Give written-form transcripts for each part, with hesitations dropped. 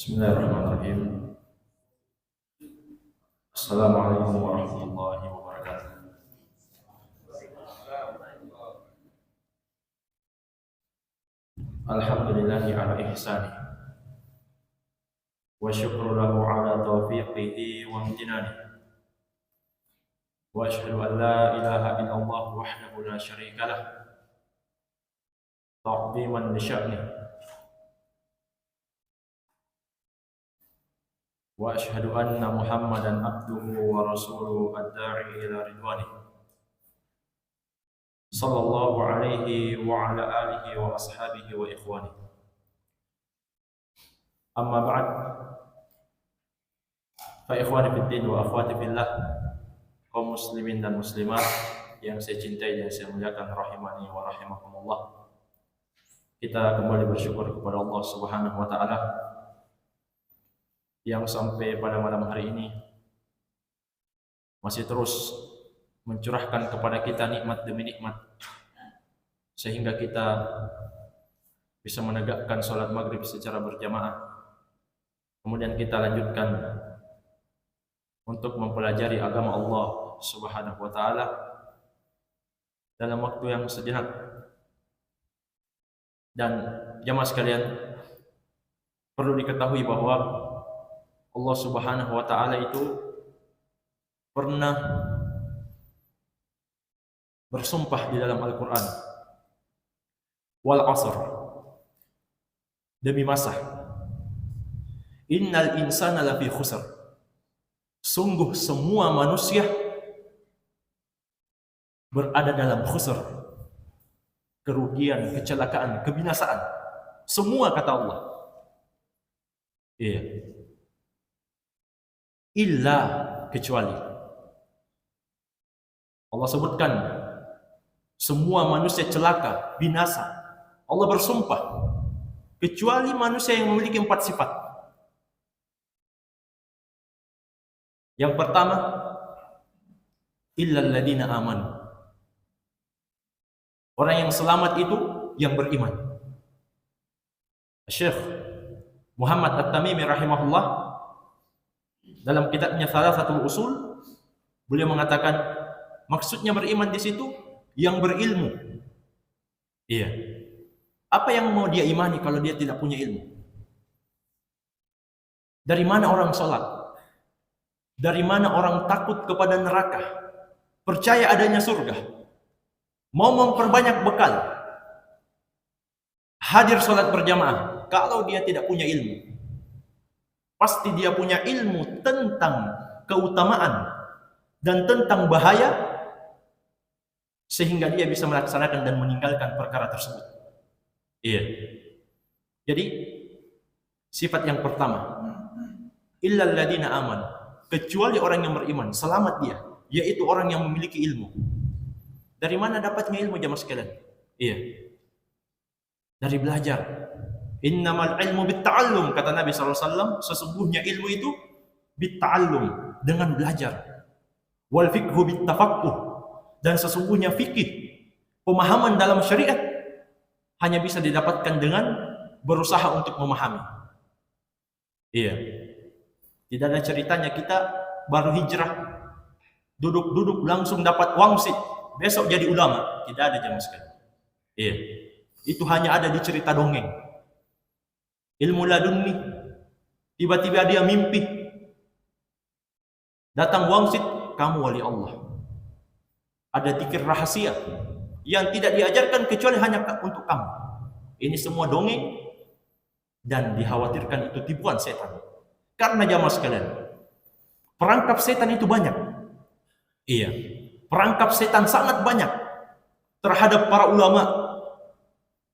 Bismillahirrahmanirrahim. Assalamualaikum warahmatullahi wabarakatuh. Alhamdulillahi ala ihsani wa syukru lahu ala taufiqihi wa amtinani wa ashhadu an la ilaha illallah wahdahu la syarika lah ta'ziman li sya'nihi wa ashhadu anna Muhammadan abduhu wa rasuluhu ad-da'i ila ridwanihi sallallahu alaihi wa ala alihi wa ashabihi wa ikhwanihi. Amma ba'd, fa ikhwani fid din wa akhwati fillah, kaum muslimin dan muslimat yang saya cintai dan saya muliakan rahimani wa rahimakumullah. Kita kembali bersyukur kepada Allah Subhanahu wa taala yang sampai pada malam hari ini masih terus mencurahkan kepada kita nikmat demi nikmat sehingga kita bisa menegakkan sholat maghrib secara berjamaah. Kemudian kita lanjutkan untuk mempelajari agama Allah Subhanahu wa taala dalam waktu yang sejenak. Dan jamaah sekalian, perlu diketahui bahwa Allah Subhanahu wa taala itu pernah bersumpah di dalam Al-Quran, wal asr, demi masa, innal insana lafi khusr, sungguh semua manusia berada dalam khusr, kerugian, kecelakaan, kebinasaan, semua kata Allah. Iya. Illa, kecuali. Allah sebutkan semua manusia celaka, binasa. Allah bersumpah kecuali manusia yang memiliki 4 sifat. Yang pertama, illal ladina amanu. Orang yang selamat itu yang beriman. Syekh Muhammad At-Tamimi rahimahullah dalam kitabnya Thalathatul Usul, beliau mengatakan maksudnya beriman di situ yang berilmu. Iya. Apa yang mau dia imani kalau dia tidak punya ilmu? Dari mana orang sholat? Dari mana orang takut kepada neraka? Percaya adanya surga? Mau memperbanyak bekal? Hadir sholat berjamaah kalau dia tidak punya ilmu? Pasti dia punya ilmu tentang keutamaan dan tentang bahaya, sehingga dia bisa melaksanakan dan meninggalkan perkara tersebut. Iya. Jadi sifat yang pertama, illal ladina aman, kecuali orang yang beriman, selamat dia, yaitu orang yang memiliki ilmu. Dari mana dapatnya ilmu jamaah sekalian? Iya. Dari belajar. Innamal ilmu bitta'allum, kata Nabi SAW, sesungguhnya ilmu itu bitta'allum, dengan belajar. Wal fiqhu bittafaqquh, dan sesungguhnya fikih, pemahaman dalam syariat, hanya bisa didapatkan dengan berusaha untuk memahami. Iya. Tidak ada ceritanya kita baru hijrah, duduk-duduk langsung dapat wangsit, besok jadi ulama. Tidak ada jamaah sekalian. Iya. Itu hanya ada di cerita dongeng. Ilmu ladunni, tiba-tiba dia mimpi, datang wangsit, kamu wali Allah. Ada zikir rahasia yang tidak diajarkan kecuali hanya untuk kamu. Ini semua dongeng dan dikhawatirkan itu tipuan setan. Karena jamaah sekalian, perangkap setan itu banyak. Iya, perangkap setan sangat banyak terhadap para ulama,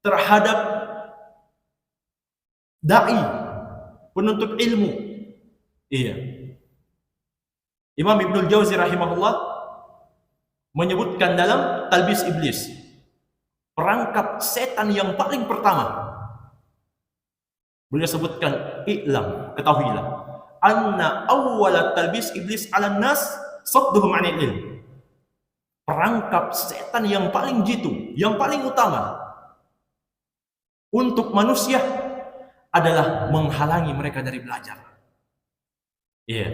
terhadap dai, penuntut ilmu. Iya. Imam Ibnul Jauzi rahimahullah menyebutkan dalam Talbis Iblis, perangkap setan yang paling pertama. Beliau sebutkan, i'lam, ketahuilah, anna awwala talbis iblis 'alan nas sadduhum 'anil ilm. Perangkap setan yang paling jitu, yang paling utama untuk manusia adalah menghalangi mereka dari belajar. Iya.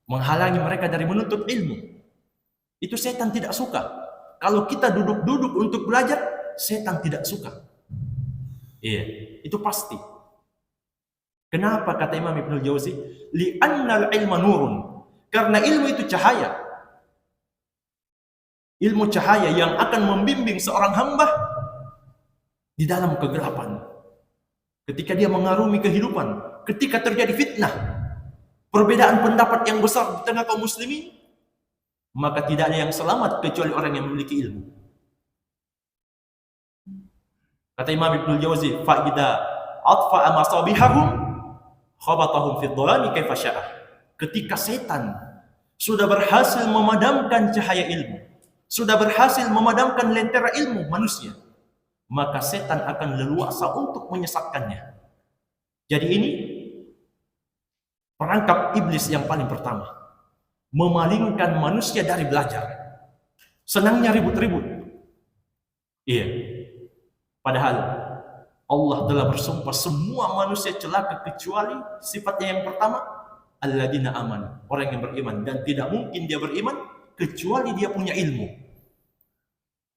Menghalangi mereka dari menuntut ilmu. Itu setan tidak suka. Kalau kita duduk-duduk untuk belajar, setan tidak suka. Iya, itu pasti. Kenapa kata Imam Ibnul Jauzi? Li'annal ilma nurun. Karena ilmu itu cahaya. Ilmu cahaya yang akan membimbing seorang hamba di dalam kegelapan. Ketika dia mengarungi kehidupan, ketika terjadi fitnah, perbedaan pendapat yang besar di tengah kaum muslimin, maka tidak ada yang selamat kecuali orang yang memiliki ilmu. Kata Imam Ibnul Jauzi, fa'idha atfa'a masabihahum khabatahum fid dhalami kaifa sya'a. Ketika setan sudah berhasil memadamkan cahaya ilmu, sudah berhasil memadamkan lentera ilmu manusia, maka setan akan leluasa untuk menyesatkannya. Jadi ini perangkap iblis yang paling pertama, memalingkan manusia dari belajar. Senangnya ribut-ribut. Iya. Padahal Allah telah bersumpah semua manusia celaka kecuali sifatnya yang pertama, alladzina amanu, orang yang beriman, dan tidak mungkin dia beriman kecuali dia punya ilmu.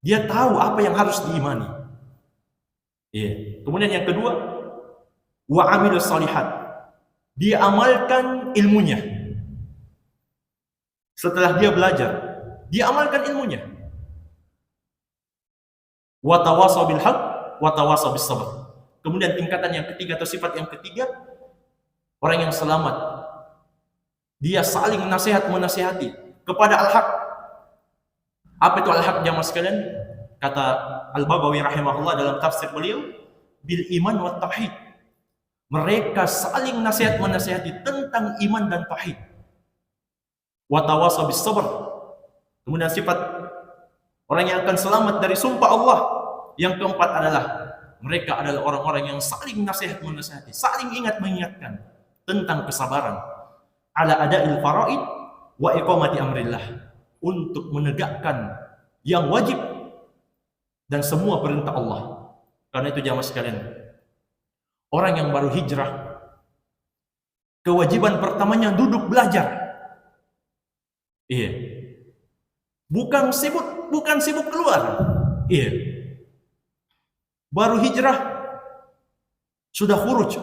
Dia tahu apa yang harus diimani. Iya. Kemudian yang kedua, wa amilus shalihat. Dia amalkan ilmunya. Setelah dia belajar, dia amalkan ilmunya. Wa tawasaw bil haqq wa tawasaw bis sabr. Kemudian tingkatan yang ketiga atau sifat yang ketiga, orang yang selamat, dia saling menasihati kepada al-haq. Apa itu al-haq jamaah sekalian? Kata Al-Baghawi rahimahullah dalam tafsir beliau, bil iman wa tauhid. Mereka saling menasihati tentang iman dan tauhid. Wa tawasaw bis sabr. Kemudian sifat orang yang akan selamat dari sumpah Allah yang keempat adalah mereka adalah orang-orang yang saling menasihati, saling mengingatkan tentang kesabaran ala ada'il faraid wa iqamati amrillah, untuk menegakkan yang wajib dan semua perintah Allah. Karena itu jamaah sekalian, orang yang baru hijrah, kewajiban pertamanya duduk belajar. Iya. Bukan sibuk keluar. Iya. Baru hijrah sudah khuruj.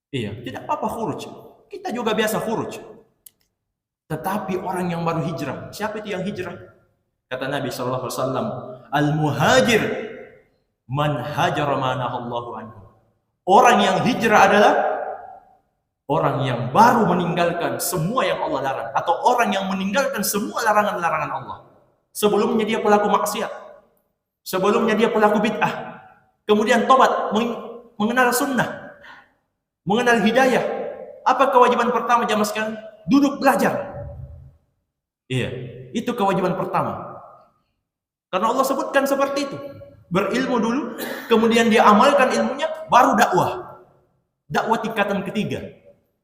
Iya, tidak apa-apa khuruj. Kita juga biasa khuruj. Tetapi orang yang baru hijrah, siapa itu yang hijrah? Kata Nabi sallallahu alaihi wasallam, al-muhajir man hajara ma nahallahu anhu. Orang yang hijrah adalah orang yang baru meninggalkan semua yang Allah larang, atau orang yang meninggalkan semua larangan-larangan Allah. Sebelumnya dia pelaku maksiat, sebelumnya dia pelaku bid'ah, kemudian tobat, mengenal sunnah, mengenal hidayah. Apa kewajiban pertama jamaah sekalian? Duduk belajar. Iya, itu kewajiban pertama. Karena Allah sebutkan seperti itu. Berilmu dulu, kemudian dia amalkan ilmunya, baru dakwah. Dakwah tingkatan ketiga.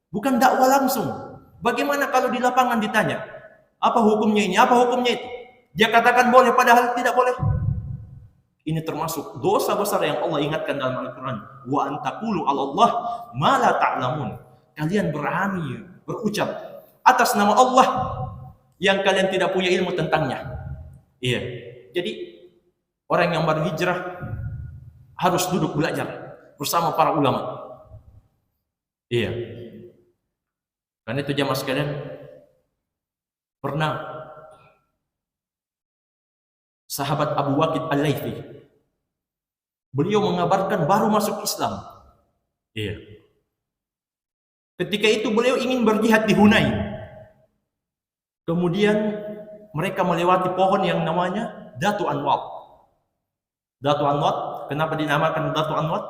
Bukan dakwah langsung. Bagaimana kalau di lapangan ditanya, apa hukumnya ini, apa hukumnya itu? Dia katakan boleh, padahal tidak boleh. Ini termasuk dosa besar yang Allah ingatkan dalam Al-Quran. Wa antaqulu 'alallah ma la ta'lamun. Kalian berani berucap atas nama Allah yang kalian tidak punya ilmu tentangnya. Iya. Jadi orang yang baru hijrah harus duduk belajar bersama para ulama. Iya. Karena itu jamaah sekalian, pernah sahabat Abu Waqid Al-Laythi, beliau mengabarkan baru masuk Islam. Iya. Ketika itu beliau ingin berjihad di Hunain. Kemudian mereka melewati pohon yang namanya Datu Anwat. Datu Anwat, kenapa dinamakan Datu Anwat?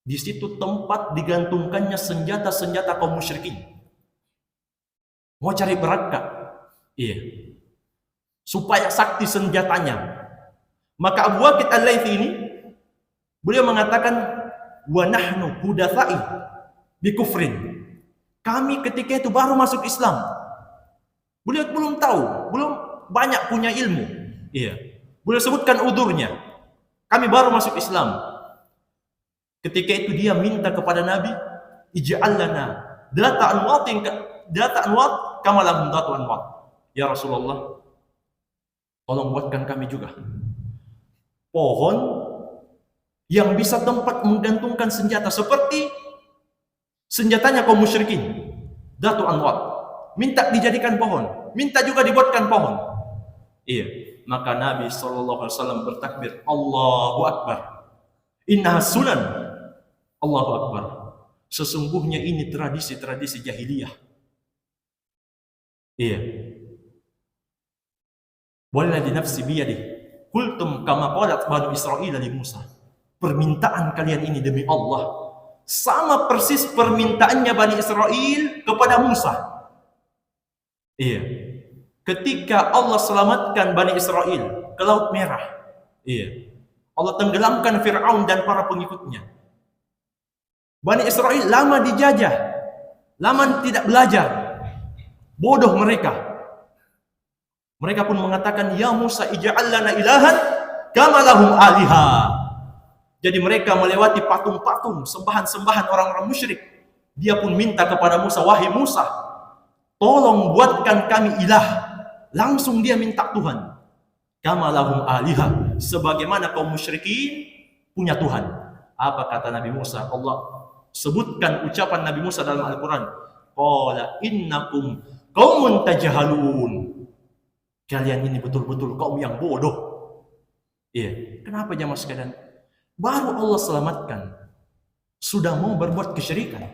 Di situ tempat digantungkannya senjata-senjata kaum musyrikin. Mau cari berangkat. Iya. Supaya sakti senjatanya. Maka Abu Waqid Al-Laythi ini, beliau mengatakan, wa nahnu hudatsai bi kufrin. Kami ketika itu baru masuk Islam. Beliau belum tahu, belum banyak punya ilmu. Iya. Beliau sebutkan udurnya. Kami baru masuk Islam. Ketika itu dia minta kepada Nabi, ij'al lana data anwat kama lahum datu anwat. Ya Rasulullah, tolong buatkan kami juga pohon yang bisa tempat menggantungkan senjata seperti senjatanya kaum musyrikin. Datu anwat. Minta dijadikan pohon, minta juga dibuatkan pohon. Iya, maka Nabi SAW bertakbir, Allahu Akbar. Innaha sunan. Allahu Akbar. Sesungguhnya ini tradisi-tradisi jahiliyah. Iya. Walladzi nafsi biyadihi qultum kama qalat banu Israil li Musa. Permintaan kalian ini demi Allah sama persis permintaannya Bani Israel kepada Musa. Iya. Ketika Allah selamatkan Bani Israel ke Laut Merah. Iya. Allah tenggelamkan Fir'aun dan para pengikutnya. Bani Israel lama dijajah, lama tidak belajar. Bodoh mereka. Mereka pun mengatakan, ya Musa ij'al lana ilahan kama lahum aliha. Jadi mereka melewati patung-patung, sembahan-sembahan orang-orang musyrik. Dia pun minta kepada Musa, wahai Musa, tolong buatkan kami ilah. Langsung dia minta Tuhan. Kama lahum aliha, sebagaimana kaum musyrikin punya Tuhan. Apa kata Nabi Musa? Allah sebutkan ucapan Nabi Musa dalam Al-Quran. Qala innakum qaumun tajhalun. Kalian ini betul-betul kaum yang bodoh. Iya. Kenapa jamaah sekalian? Baru Allah selamatkan, sudah mau berbuat kesyirikan,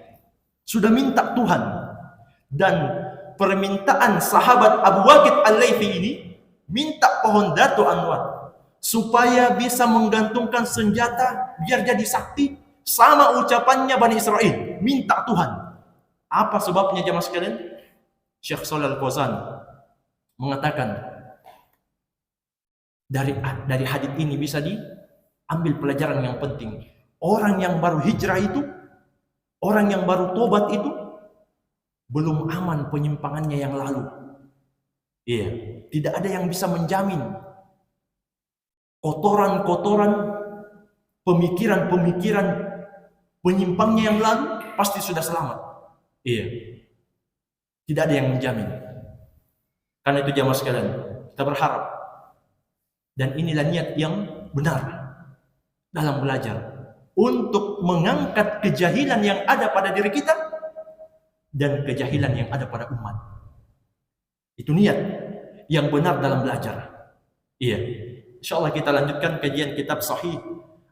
sudah minta Tuhan. Dan permintaan sahabat Abu Waqid Al-Laythi ini minta pohon Datu Anwat supaya bisa menggantungkan senjata biar jadi sakti, sama ucapannya Bani Israel, minta Tuhan. Apa sebabnya jamaah sekalian? Syekh Shalih Al-Fauzan mengatakan dari hadits ini bisa diambil pelajaran yang penting. Orang yang baru hijrah itu, orang yang baru tobat itu belum aman penyimpangannya yang lalu. Iya, tidak ada yang bisa menjamin kotoran-kotoran pemikiran-pemikiran penyimpangnya yang lalu pasti sudah selamat. Iya. Tidak ada yang menjamin. Karena itu jamaah sekalian, kita berharap dan inilah niat yang benar dalam belajar untuk mengangkat kejahilan yang ada pada diri kita dan kejahilan yang ada pada umat. Itu niat yang benar dalam belajar. Iya. Insyaallah kita lanjutkan kajian kitab Sahih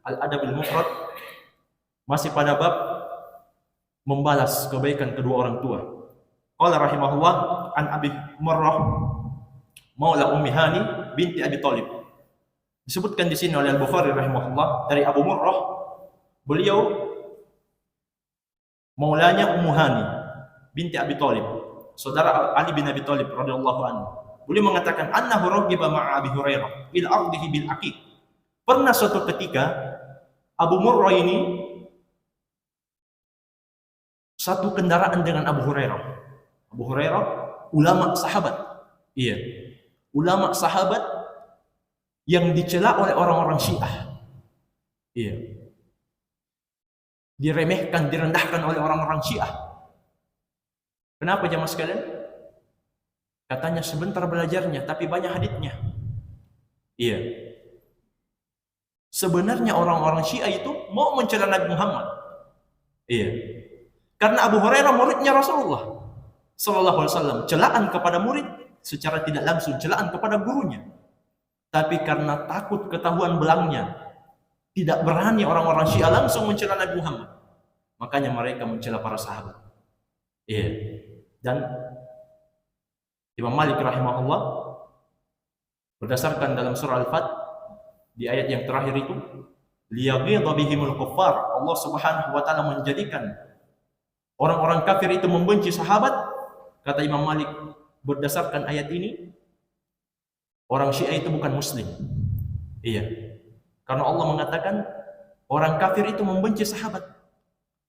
Al-Adab Al-Mufrad, masih pada bab membalas kebaikan kedua orang tua. Qala rahimahullah an Abi Murrah Maula Ummi Hani binti Abi Thalib. Disebutkan di sini oleh Al-Bukhari rahimahullah dari Abu Murrah, beliau maulanya Ummu Hani binti Abi Thalib, saudara Ali bin Abi Thalib radhiyallahu anhu. Beliau mengatakan annahu ragiba ma'a Abi Hurairah bil ardihi bil aqiq. Pernah suatu ketika Abu Murrah ini satu kendaraan dengan Abu Hurairah. Abu Hurairah ulama sahabat. Iya. Ulama sahabat yang dicela oleh orang-orang Syiah. Iya. Diremehkan, direndahkan oleh orang-orang Syiah. Kenapa jamaah sekalian? Katanya sebentar belajarnya tapi banyak haditsnya. Iya. Sebenarnya orang-orang Syiah itu mau mencela Nabi Muhammad. Iya. Karena Abu Hurairah muridnya Rasulullah sallallahu alaihi wasallam, celaan kepada murid secara tidak langsung, celaan kepada gurunya. Tapi karena takut ketahuan belangnya, tidak berani orang-orang Syiah langsung mencela Nabi Muhammad. Makanya mereka mencela para sahabat. Iya. Dan Imam Malik rahimahullah berdasarkan dalam surah Al-Fat di ayat yang terakhir itu, liyaghidha bihimul kuffar, Allah Subhanahu wa taala menjadikan orang-orang kafir itu membenci sahabat. Kata Imam Malik berdasarkan ayat ini, orang Syiah itu bukan muslim. Iya. Karena Allah mengatakan orang kafir itu membenci sahabat.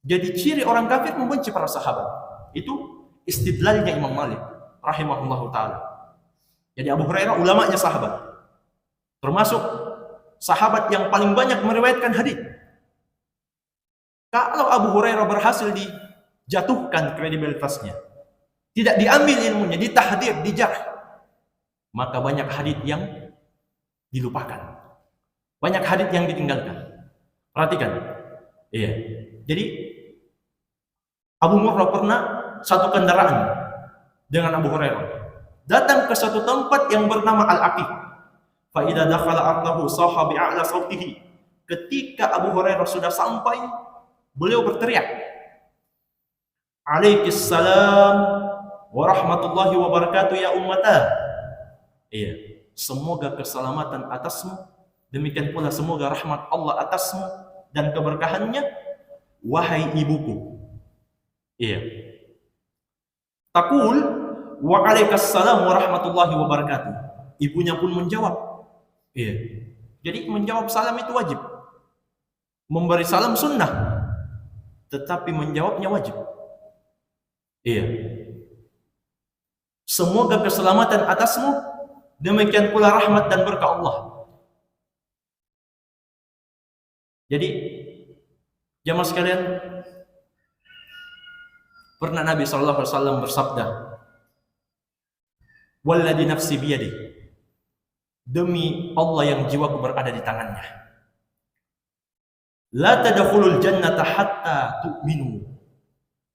Jadi ciri orang kafir membenci para sahabat. Itu istidlalnya Imam Malik rahimahullahu taala. Jadi Abu Hurairah ulamanya sahabat. Termasuk sahabat yang paling banyak meriwayatkan hadis. Kalau Abu Hurairah berhasil dijatuhkan kredibilitasnya, tidak diambil ilmunya, ditahdir, dijarh, maka banyak hadits yang dilupakan, banyak hadits yang ditinggalkan. Perhatikan, iya. Jadi Abu Murrah pernah satu kendaraan dengan Abu Hurairah datang ke satu tempat yang bernama Al-Aqiq. Fa idza dakhala ardahu saha bi a'la sautihi. Ketika Abu Hurairah sudah sampai, beliau berteriak, "Alaikissalam wa rahmatullahi wa barakatuh ya ummata." Iya, semoga keselamatan atasmu, demikian pula semoga rahmat Allah atasmu dan keberkahannya, wahai ibuku. Iya. Taqul wa alaikassalam wa rahmatullahi wa barakatuh. Ibunya pun menjawab. Iya. Jadi menjawab salam itu wajib. Memberi salam sunnah, tetapi menjawabnya wajib. Iya. Semoga keselamatan atasmu, demikian pula rahmat dan berkah Allah. Jadi jamaah sekalian, pernah Nabi SAW bersabda, "Walladzi nafsi biyadihi," demi Allah yang jiwaku berada di tangannya, "La tadkhulul jannata hatta tu'minu."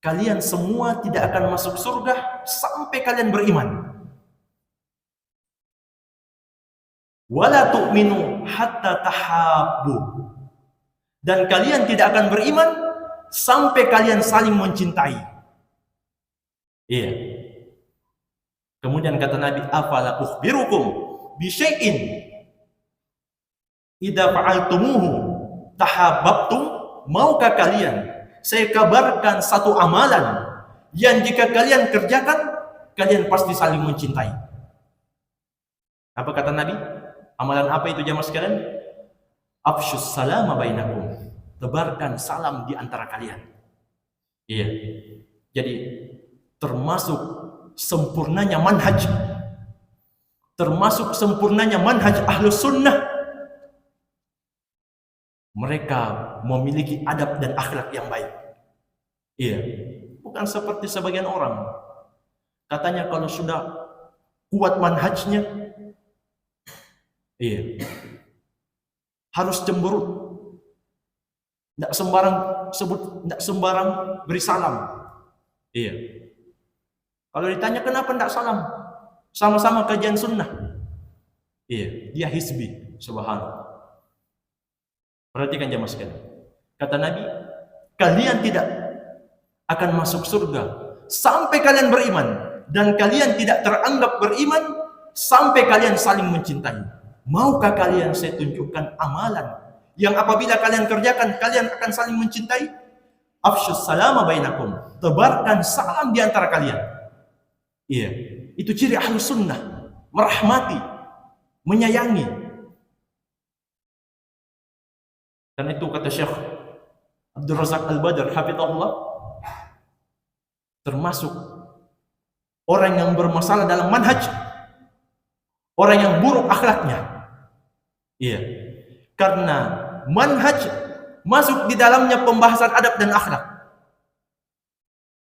Kalian semua tidak akan masuk surga sampai kalian beriman. "Wala tu'minu hatta tahabbu." Dan kalian tidak akan beriman sampai kalian saling mencintai. Iya. Kemudian kata Nabi, "Afala ukhbirukum bi syai'in idza fa'altumuhu tahabbtum?" Maukah kalian saya kabarkan satu amalan yang jika kalian kerjakan, kalian pasti saling mencintai? Apa kata Nabi? Amalan apa itu jamaah sekalian? "Afsyus salama bainakum." Tebarkan salam di antara kalian. Iya. Jadi termasuk sempurnanya manhaj, termasuk sempurnanya manhaj Ahlus Sunnah, mereka memiliki adab dan akhlak yang baik. Iya. Bukan seperti sebagian orang, katanya kalau sudah kuat manhajnya, iya, harus cemberut, tidak sembarang sebut, tidak sembarang beri salam. Iya. Kalau ditanya kenapa tidak salam, sama-sama kajian sunnah, iya, dia hizbi. Subhanallah. Perhatikan jamaah sekalian. Kata Nabi, kalian tidak akan masuk surga sampai kalian beriman, dan kalian tidak teranggap beriman sampai kalian saling mencintai. Maukah kalian saya tunjukkan amalan yang apabila kalian kerjakan, kalian akan saling mencintai? Afsyus salama bainakum. Tebarkan salam di antara kalian. Iya, itu ciri Ahlus Sunnah, merahmati, menyayangi. Dan itu kata Syekh Abdul Razak Al-Badr hafizahullah, termasuk orang yang bermasalah dalam manhaj, orang yang buruk akhlaknya. Iya. Karena manhaj masuk di dalamnya pembahasan adab dan akhlak.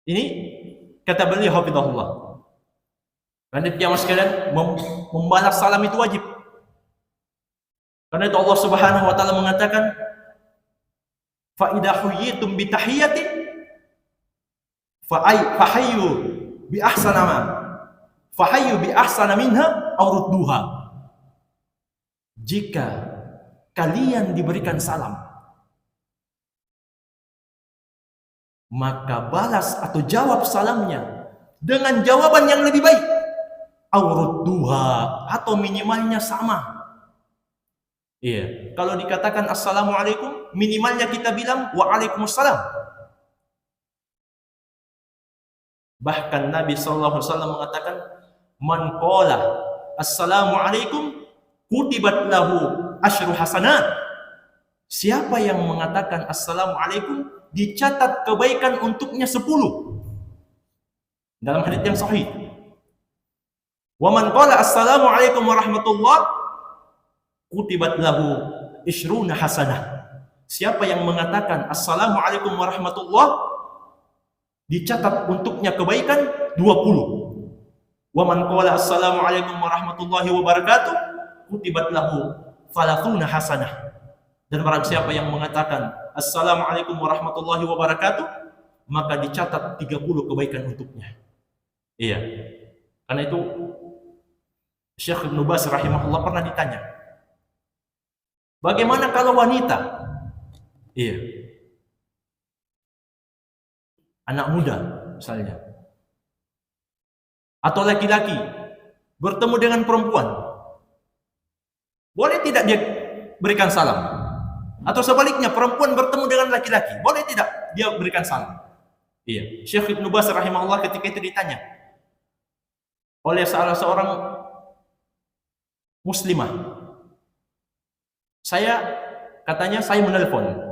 Ini kata beliau hafizahullah. Dan jamaah sekalian, membalas salam itu wajib. Karena itu Allah Subhanahu wa taala mengatakan, "Fa idza huyyitum bi tahiyyatin fahayyu bi ahsana minha aw rudduha." Jika kalian diberikan salam, maka balas atau jawab salamnya dengan jawaban yang lebih baik, aw rudduha, atau minimalnya sama. Iya, kalau dikatakan assalamualaikum, minimalnya kita bilang waalaikumsalam. Bahkan Nabi SAW mengatakan, "Man qala assalamualaikum kutibat lahu asyru hasanat." Siapa yang mengatakan assalamualaikum, dicatat kebaikan untuknya 10. Dalam hadits yang sahih. Wa man qala assalamualaikum warahmatullah kutibat lahu isyruna hasanah. Siapa yang mengatakan Assalamualaikum warahmatullahi, dicatat untuknya kebaikan 20. Wa man qala Assalamualaikum warahmatullahi wabarakatuh, kutibat lahu 30 hasanah. Dan barang siapa yang mengatakan Assalamualaikum warahmatullahi wabarakatuh, maka dicatat 30 kebaikan untuknya. Iya. Karena itu Syekh Ibnu Baz rahimahullah pernah ditanya, bagaimana kalau wanita? Iya. Anak muda misalnya. Atau laki-laki bertemu dengan perempuan. Boleh tidak dia berikan salam? Atau sebaliknya, perempuan bertemu dengan laki-laki, boleh tidak dia berikan salam? Iya. Syekh Ibnu Baz rahimahullah ketika itu ditanya oleh salah seorang muslimah. Katanya saya menelpon.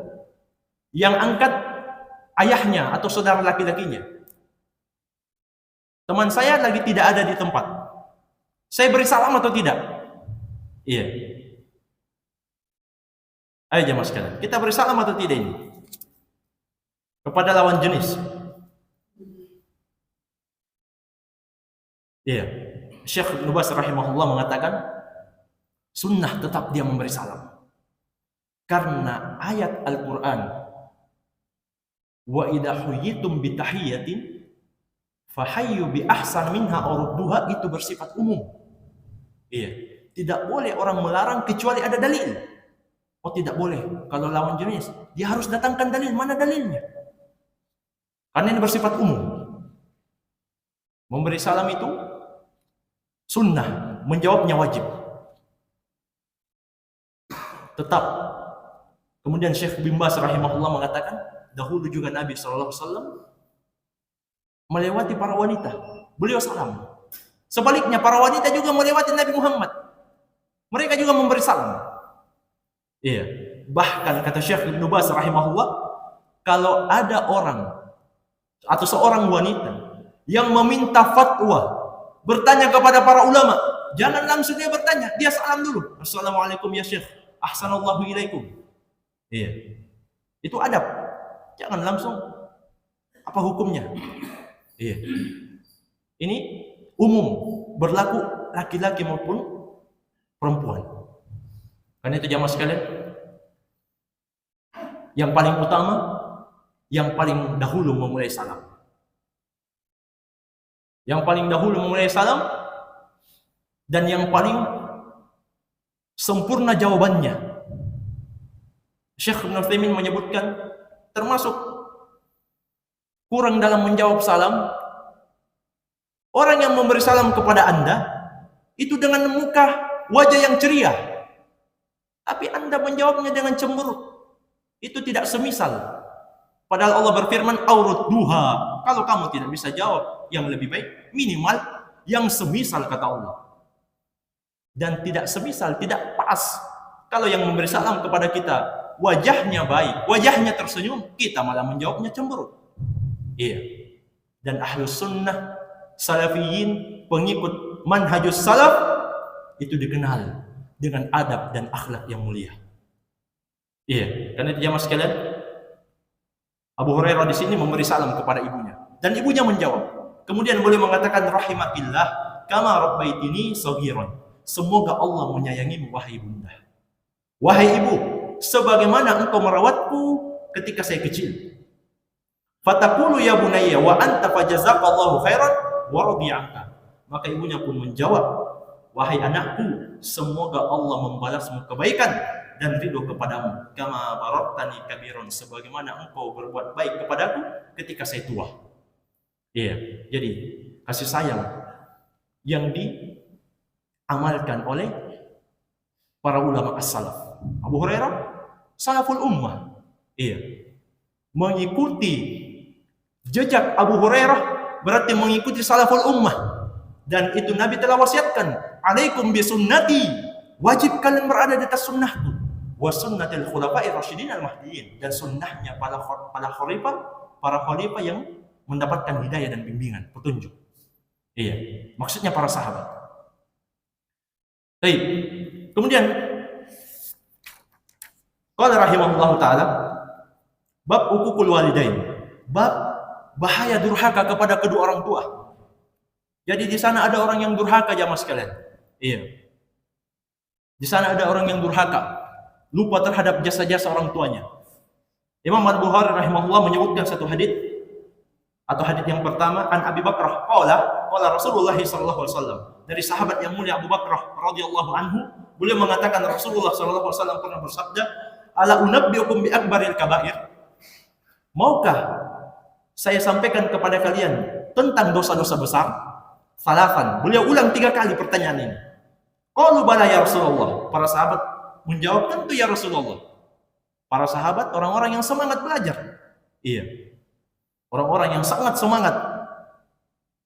Yang angkat ayahnya atau saudara laki-lakinya. Teman saya lagi tidak ada di tempat. Saya beri salam atau tidak? Iya. Ayo jemaah sekalian, kita beri salam atau tidak ini? Kepada lawan jenis. Iya. Syekh Ibnu Baz rahimahullah mengatakan sunnah tetap dia memberi salam. Karena ayat Al-Qur'an wa idza huyitum bi tahiyyatin fahayyu bi ahsan minha aw rudduha, itu bersifat umum. Iya. Tidak boleh orang melarang kecuali ada dalil. Oh, tidak boleh. Kalau lawan jenis, dia harus datangkan dalil. Mana dalilnya? Karena ini bersifat umum. Memberi salam itu sunnah, menjawabnya wajib. Tetap. Kemudian Syekh bin Baz rahimahullah mengatakan, dahulu juga Nabi SAW melewati para wanita, beliau salam. Sebaliknya para wanita juga melewati Nabi Muhammad, mereka juga memberi salam. Iya. Bahkan kata Syekh Ibnu Baz rahimahullah, kalau ada orang atau seorang wanita yang meminta fatwa, bertanya kepada para ulama, jangan langsung dia bertanya, dia salam dulu. Assalamualaikum ya Syekh, ahsanallahu ilaikum. Iya. Itu adab. Jangan langsung apa hukumnya? Iya. Ini umum, berlaku laki-laki maupun perempuan. Karena itu jamaah sekalian, yang paling utama, yang paling dahulu memulai salam. Yang paling dahulu memulai salam dan yang paling sempurna jawabannya. Syekh Ibnu Utsaimin menyebutkan termasuk kurang dalam menjawab salam orang yang memberi salam kepada Anda itu dengan muka wajah yang ceria, tapi Anda menjawabnya dengan cemberut. Itu tidak semisal. Padahal Allah berfirman, "Aurudduha." Kalau kamu tidak bisa jawab, yang lebih baik minimal yang semisal, kata Allah. Dan tidak semisal, tidak pas. Kalau yang memberi salam kepada kita wajahnya baik, wajahnya tersenyum, kita malah menjawabnya cemberut. Iya. Dan ahlus sunnah, salafiyin, pengikut manhajus salaf itu dikenal dengan adab dan akhlak yang mulia. Iya. Karena itu jamaah sekalian, Abu Hurairah di sini memberi salam kepada ibunya dan ibunya menjawab. Kemudian beliau mengatakan, rahimakillah kama rabbaitini saghiran. Semoga Allah menyayangimu wahai bunda. Wahai ibu, sebagaimana engkau merawatku ketika saya kecil. Fataqulu ya bunayya wa anta fajazaqallahu khairan wa radiya anka. Maka ibunya pun menjawab, wahai anakku, semoga Allah membalasmu kebaikan dan ridho kepadamu. Kama baraktani kabiron, sebagaimana engkau berbuat baik kepadaku ketika saya tua. Iya, jadi kasih sayang yang diamalkan oleh para ulama as-salaf. Abu Hurairah salaful ummah. Iya. Mengikuti jejak Abu Hurairah berarti mengikuti salaful ummah. Dan itu Nabi telah wasiatkan, alaikum bisunnati, wajib kalian berada di atas sunnahku, wa sunnatil khulafa'ir rasyidin al-mahdiyyin, dan sunnahnya para khalifah yang mendapatkan hidayah dan bimbingan, petunjuk. Iya, maksudnya para sahabat. Baik. Kemudian Qala rahimahullahu taala, bab uququl walidain, bab bahaya durhaka kepada kedua orang tua. Jadi di sana ada orang yang durhaka, jamaah sekalian. Iya. Di sana ada orang yang durhaka, lupa terhadap jasa-jasa orang tuanya. Imam Al-Bukhari rahimahullah menyebutkan satu hadis, atau hadis yang pertama, an Abi Bakrah qala Rasulullah sallallahu alaihi wasallam, dari sahabat yang mulia Abu Bakrah radhiyallahu anhu, beliau mengatakan Rasulullah sallallahu alaihi wasallam pernah bersabda, ala unabbiukum bi akbaril kabair, maukah saya sampaikan kepada kalian tentang dosa-dosa besar? Salafan, beliau ulang 3 kali pertanyaan ini. Qalu bala ya Rasulullah, para sahabat menjawab, tentu ya Rasulullah. Para sahabat orang-orang yang semangat belajar. Iya. Orang-orang yang sangat semangat.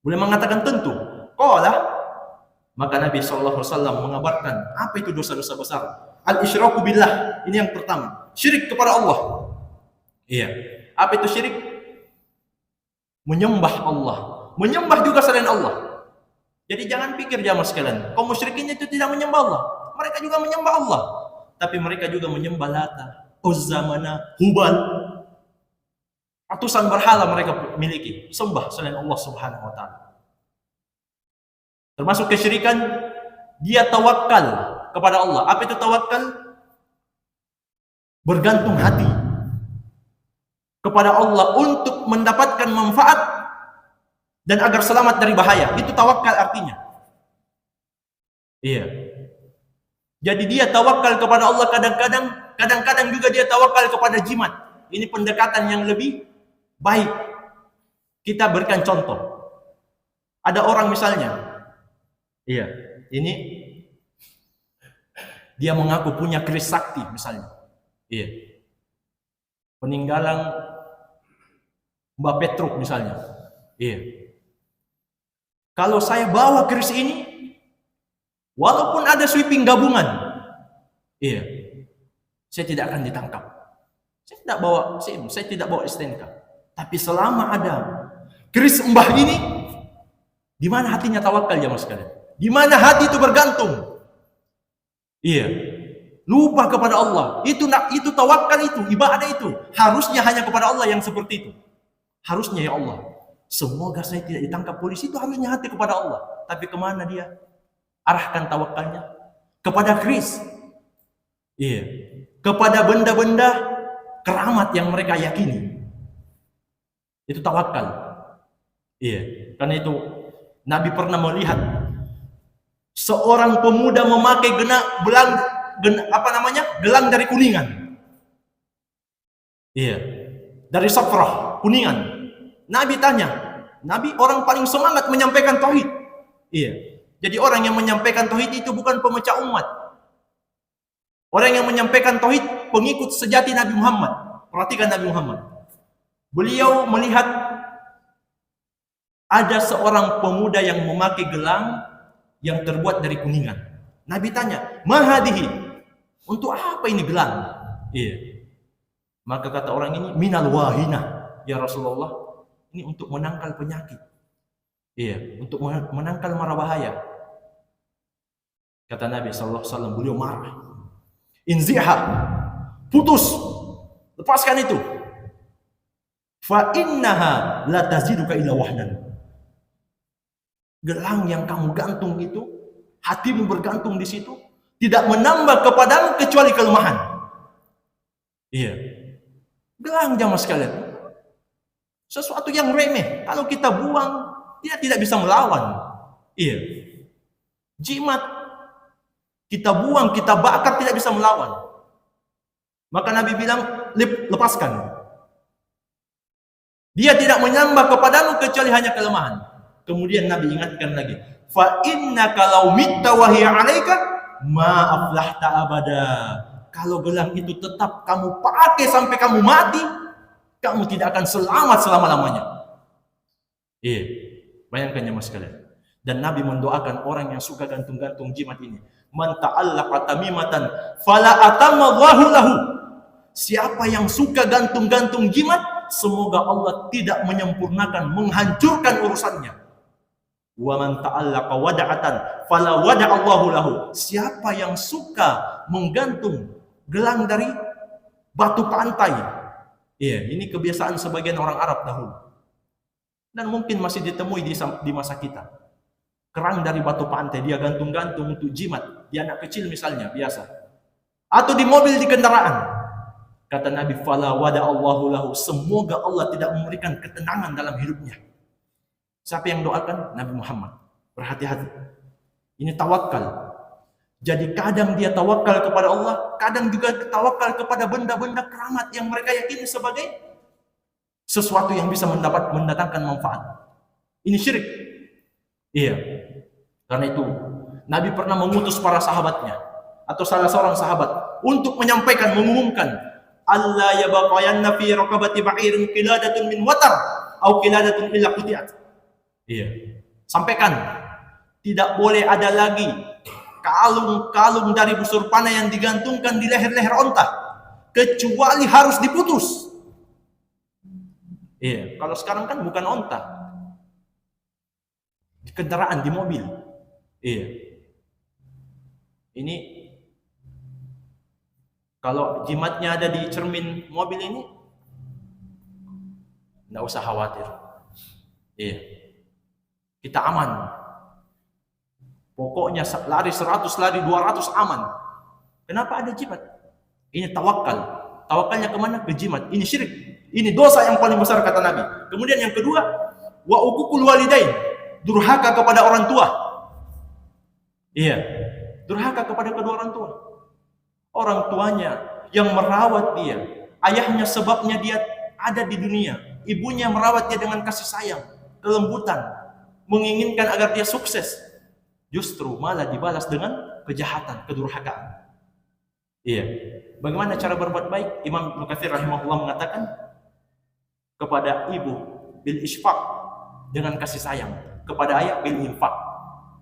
Boleh mengatakan tentu. Qala, maka Nabi sallallahu alaihi wasallam mengabarkan apa itu dosa-dosa besar. Al-isyraku billah, ini yang pertama. Syirik kepada Allah. Iya. Apa itu syirik? Menyembah Allah. Menyembah juga selain Allah. Jadi jangan pikir jamaah sekalian, kaum musyrikin itu tidak menyembah Allah. Mereka juga menyembah Allah. Tapi mereka juga menyembah Lata, Uzza, Manat, Hubal. Ratusan berhala mereka miliki, sembah selain Allah Subhanahu wa taala. Termasuk kesyirikan, dia tawakal kepada Allah. Apa itu tawakal? Bergantung hati kepada Allah untuk mendapatkan manfaat dan agar selamat dari bahaya. Itu tawakal artinya. Iya. Jadi dia tawakal kepada Allah kadang-kadang juga dia tawakal kepada jimat. Ini pendekatan yang lebih baik. Kita berikan contoh. Ada orang misalnya, iya, ini dia mengaku punya keris sakti misalnya. Iya. Peninggalan Mbak Petruk misalnya. Iya. Kalau saya bawa keris ini, walaupun ada sweeping gabungan, iya, saya tidak akan ditangkap. Saya tidak bawa SIM, saya tidak bawa STNK. Tapi selama ada keris mbah ini, di mana hatinya tawakal jamaah sekalian? Di mana hati itu bergantung? Iya, lupa kepada Allah. Itu tawakal, itu ibadah, itu harusnya hanya kepada Allah yang seperti itu. Harusnya ya Allah, semoga saya tidak ditangkap polisi, itu harusnya hati kepada Allah. Tapi kemana dia arahkan tawakalnya? Kepada keris. Iya. Kepada benda-benda keramat yang mereka yakini. Itu tawakal. Iya. Karena itu Nabi pernah melihat seorang pemuda memakai gelang dari kuningan. Iya. Dari safrah, kuningan. Nabi tanya, Nabi orang paling semangat menyampaikan tauhid. Iya. Jadi orang yang menyampaikan tauhid itu bukan pemecah umat. Orang yang menyampaikan tauhid pengikut sejati Nabi Muhammad. Perhatikan Nabi Muhammad. Beliau melihat ada seorang pemuda yang memakai gelang yang terbuat dari kuningan. Nabi tanya, "Mahadihi?" Untuk apa ini gelang? Iya. Maka kata orang ini, "Minal wahina." Ya Rasulullah, ini untuk menangkal penyakit. Iya, untuk menangkal mara bahaya. Kata Nabi sallallahu alaihi wasallam, beliau marah. Inziha, putus, lepaskan itu. Fa innaha la taziduka illa wahnan. Gelang yang kamu gantung itu, hatimu bergantung di situ, tidak menambah kepadamu kecuali kelemahan. Iya. Gelang jamaah sekalian, sesuatu yang remeh, kalau kita buang, dia tidak bisa melawan. Iya. Jimat, kita buang, kita bakar, tidak bisa melawan. Maka Nabi bilang, lepaskan. Dia tidak menambah kepadamu kecuali hanya kelemahan. Kemudian Nabi ingatkan lagi, fa innaka law mitta wa hiya 'alaika ma aflahta abada. Kalau gelang itu tetap kamu pakai sampai kamu mati, kamu tidak akan selamat selama-lamanya. Iya, bayangkan ya mas sekalian. Dan Nabi mendoakan orang yang suka gantung-gantung jimat ini. Man ta'allaqa tamimatan fala atamallahu lahu. Siapa yang suka gantung-gantung jimat, semoga Allah tidak menyempurnakan, menghancurkan urusannya. Wa man ta'allaqa wada'atan fala wada'allahu lahu. Siapa yang suka menggantung gelang dari batu pantai. Iya, ini kebiasaan sebagian orang Arab dahulu. Dan mungkin masih ditemui di masa kita. Kerang dari batu pantai, dia gantung-gantung untuk jimat. Di anak kecil misalnya, biasa. Atau di mobil, di kendaraan. Kata Nabi, fala wada Allahu lahu, semoga Allah tidak memberikan ketenangan dalam hidupnya. Siapa yang doakan? Nabi Muhammad. Berhati-hati. Ini tawakal. Jadi kadang dia tawakal kepada Allah, kadang juga tawakal kepada benda-benda keramat yang mereka yakini sebagai sesuatu yang bisa mendatangkan manfaat. Ini syirik. Iya. Karena itu Nabi pernah mengutus para sahabatnya atau salah seorang sahabat untuk menyampaikan, mengumumkan, Allah yabaqayanna fi raqabati ba'irin qiladatun min watar atau qiladatun illa qutiat. Iya. Sampaikan, tidak boleh ada lagi kalung-kalung dari busur panah yang digantungkan di leher-leher onta, kecuali harus diputus. Iya, kalau sekarang kan bukan onta, di kendaraan, di mobil. Iya. Ini kalau jimatnya ada di cermin mobil ini, enggak usah khawatir. Iya. Kita aman. Pokoknya lari 100, lari 200 aman. Kenapa ada jimat? Ini tawakal. Tawakalnya kemana? Ke jimat. Ini syirik. Ini dosa yang paling besar kata Nabi. Kemudian yang kedua, wa uququl walidain, durhaka kepada orang tua. Iya. Durhaka kepada kedua orang tua. Orang tuanya yang merawat dia, ayahnya sebabnya dia ada di dunia, ibunya merawat dia dengan kasih sayang, kelembutan, menginginkan agar dia sukses, justru malah dibalas dengan kejahatan, kedurhakaan. Iya. Bagaimana cara berbuat baik? Imam Ibnu Katsir rahimahullah mengatakan, kepada ibu bil isfaq, dengan kasih sayang, kepada ayah bil infaq,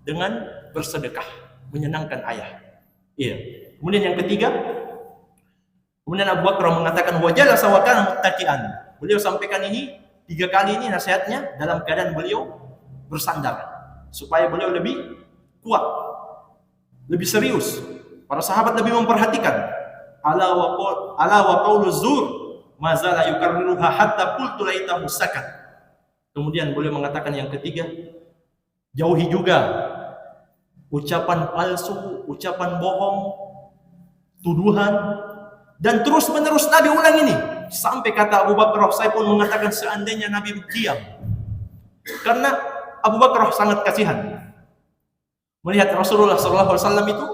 dengan bersedekah, menyenangkan ayah. Iya. Kemudian yang ketiga, kemudian Abu Bakar mengatakan wajala sawakan muttaqian. Beliau sampaikan ini 3 kali ini nasihatnya dalam keadaan beliau bersandar supaya beliau lebih kuat, lebih serius. Para sahabat lebih memperhatikan. Ala wa qaulu zur ma zala yukarriruha hatta qultu laitahu sakat. Kemudian beliau mengatakan yang ketiga, jauhi juga ucapan palsu, ucapan bohong, tuduhan, dan terus menerus Nabi ulang ini sampai kata Abu Bakar, saya pun mengatakan seandainya Nabi diam, karena Abu Bakar sangat kasihan melihat Rasulullah SAW itu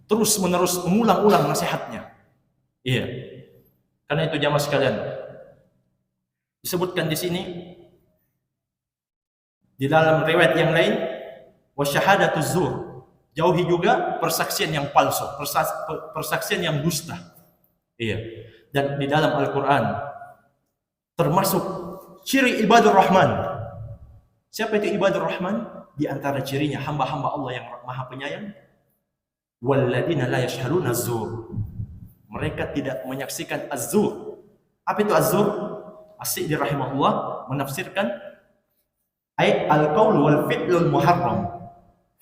terus menerus mengulang-ulang nasihatnya. Iya, karena itu jamaah sekalian, disebutkan di sini di dalam riwayat yang lain, wasyahadatuz zur, jauhi juga persaksian yang palsu, persaksian yang dusta. Iya. Dan di dalam Al-Qur'an termasuk ciri ibadur rahman. Siapa itu ibadur rahman? Di antara cirinya hamba-hamba Allah yang Maha Penyayang, walladzina la yashhaduna az-zur. Mereka tidak menyaksikan az-zur. Apa itu az-zur? As-Sa'di rahimahullah menafsirkan ay al-qaul wal fi'lul muharram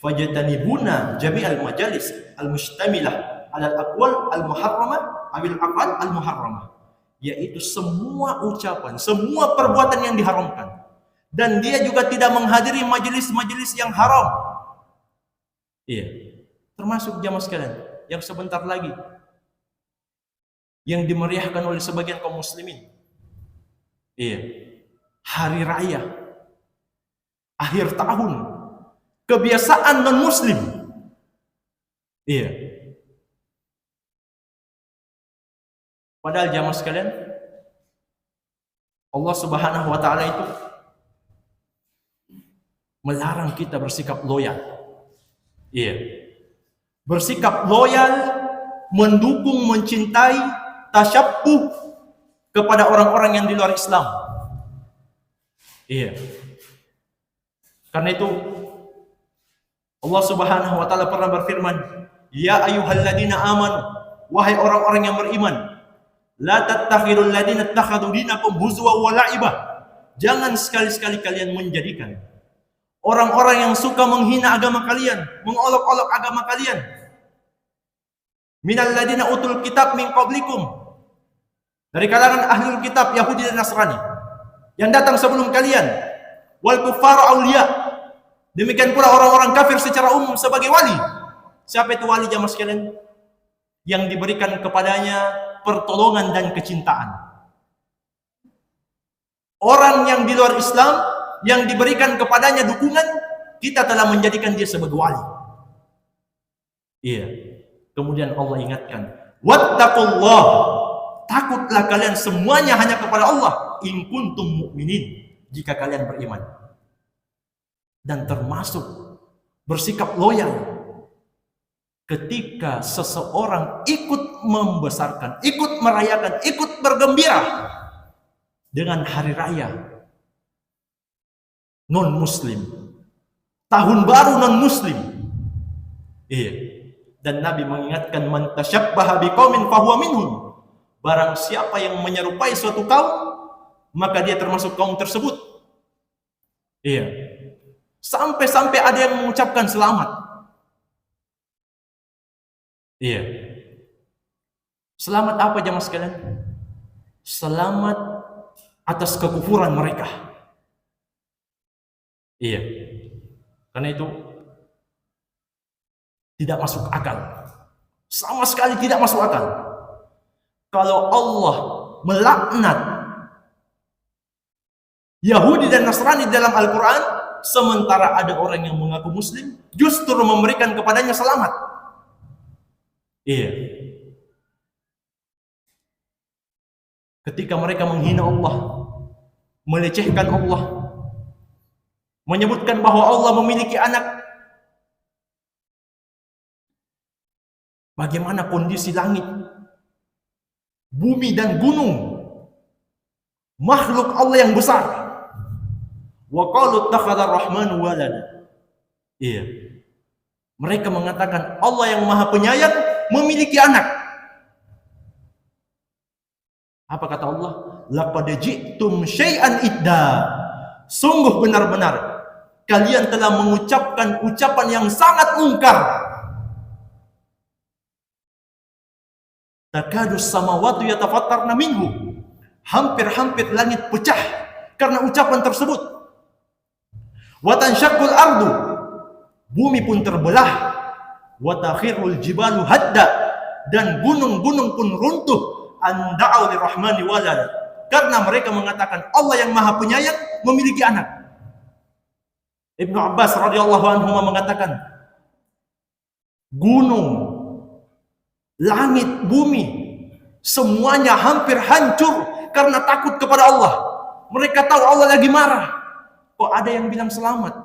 fajtanibuna jami'al majalis al-mustamilah 'ala al-aqwal al-muharramah awil aqwal al-muharramah, yaitu semua ucapan, semua perbuatan yang diharamkan, dan dia juga tidak menghadiri majelis-majelis yang haram. Iya, termasuk jamaah sekalian yang sebentar lagi yang dimeriahkan oleh sebagian kaum muslimin. Iya, hari raya akhir tahun, kebiasaan non-muslim. Iya. Padahal jamaah sekalian, Allah Subhanahu wa taala itu melarang kita bersikap loyal. Iya. Bersikap loyal, mendukung, mencintai, tasyabbuh kepada orang-orang yang di luar Islam. Iya. Karena itu Allah Subhanahu wa taala pernah berfirman, "Ya ayyuhalladzina amanu," wahai orang-orang yang beriman, "la tattakhidul ladzina ittakhadhu dinakum huzwa wa la'iba." Jangan sekali-sekali kalian menjadikan orang-orang yang suka menghina agama kalian, mengolok-olok agama kalian, minal ladina utul kitab min qablikum, dari kalangan ahlul kitab Yahudi dan Nasrani yang datang sebelum kalian, wal kuffaru auliya, demikian pula orang-orang kafir secara umum sebagai wali. Siapa itu wali jamaah sekalian? Yang diberikan kepadanya pertolongan dan kecintaan. Orang yang di luar Islam yang diberikan kepadanya dukungan, kita telah menjadikan dia sebagai wali. Iya. Kemudian Allah ingatkan, wattaqullah, takutlah kalian semuanya hanya kepada Allah, in kuntum mu'minin, jika kalian beriman. Dan termasuk bersikap loyal ketika seseorang ikut membesarkan, ikut merayakan, ikut bergembira dengan hari raya non-muslim, tahun baru non-muslim. Iya. Dan Nabi mengingatkan, man tasyabbaha biqaumin fahuwa minhum, barang siapa yang menyerupai suatu kaum, maka dia termasuk kaum tersebut. Iya. Sampai-sampai ada yang mengucapkan selamat. Iya. Selamat apa jamaah sekalian? Selamat atas kekufuran mereka. Iya. Karena itu tidak masuk akal. Sama sekali tidak masuk akal. Kalau Allah melaknat Yahudi dan Nasrani dalam Al-Quran, sementara ada orang yang mengaku Muslim justru memberikan kepadanya selamat. Iya. Ketika mereka menghina Allah, melecehkan Allah, menyebutkan bahwa Allah memiliki anak, bagaimana kondisi langit, bumi dan gunung, makhluk Allah yang besar. Wa qalu ittakhadha ar-rahmanu walada. Iya. Mereka mengatakan Allah yang Maha Penyayang memiliki anak. Apa kata Allah? Laqad ji'tum syai'an idda. Sungguh benar-benar kalian telah mengucapkan ucapan yang sangat mungkar. Takadu samawati yatafattarna minhu. Hampir-hampir langit pecah karena ucapan tersebut. Wa tanshaqqul ardu. Bumi pun terbelah. Wa takhirul jibalu hadda. Dan gunung-gunung pun runtuh. An da'u lirrahmani walada. Karena mereka mengatakan Allah yang Maha Penyayang memiliki anak. Ibnu Abbas radhiyallahu anhu mengatakan, gunung, langit, bumi, semuanya hampir hancur karena takut kepada Allah. Mereka tahu Allah lagi marah. Kok ada yang bilang selamat?